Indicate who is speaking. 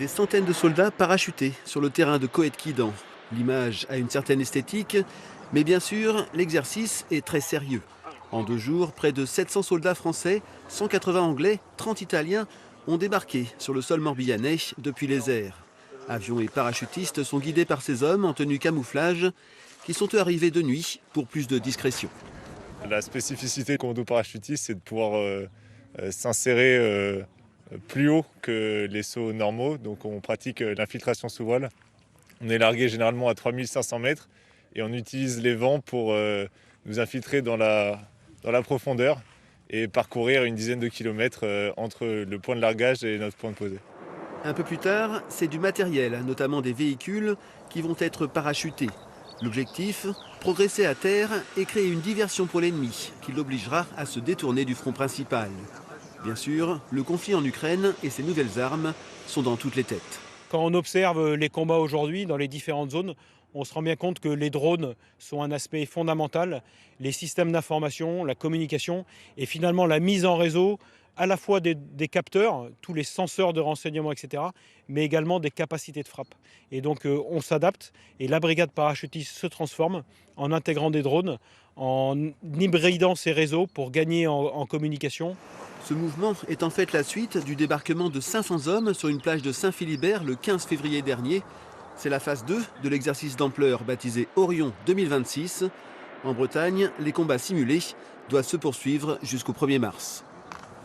Speaker 1: Des centaines de soldats parachutés sur le terrain de Coët-Quidan. L'image a une certaine esthétique, mais bien sûr, l'exercice est très sérieux. En 2 jours, près de 700 soldats français, 180 anglais, 30 italiens ont débarqué sur le sol morbihanais depuis les airs. Avions et parachutistes sont guidés par ces hommes en tenue camouflage qui sont eux arrivés de nuit pour plus de discrétion.
Speaker 2: La spécificité commando parachutiste, c'est de pouvoir s'insérer plus haut que les sauts normaux. Donc on pratique l'infiltration sous voile. On est largué généralement à 3500 mètres et on utilise les vents pour nous infiltrer dans la profondeur et parcourir une dizaine de kilomètres entre le point de largage et notre point de posée.
Speaker 1: Un peu plus tard, c'est du matériel, notamment des véhicules, qui vont être parachutés. L'objectif, progresser à terre et créer une diversion pour l'ennemi qui l'obligera à se détourner du front principal. Bien sûr, le conflit en Ukraine et ses nouvelles armes sont dans toutes les têtes.
Speaker 3: Quand on observe les combats aujourd'hui dans les différentes zones, on se rend bien compte que les drones sont un aspect fondamental, les systèmes d'information, la communication et finalement la mise en réseau à la fois des capteurs, tous les senseurs de renseignement, etc., mais également des capacités de frappe. Et donc on s'adapte et la brigade parachutiste se transforme en intégrant des drones, en hybridant ces réseaux pour gagner en communication.
Speaker 1: Ce mouvement est en fait la suite du débarquement de 500 hommes sur une plage de Saint-Philibert le 15 février dernier. C'est la phase 2 de l'exercice d'ampleur baptisé Orion 2026. En Bretagne, les combats simulés doivent se poursuivre jusqu'au 1er mars.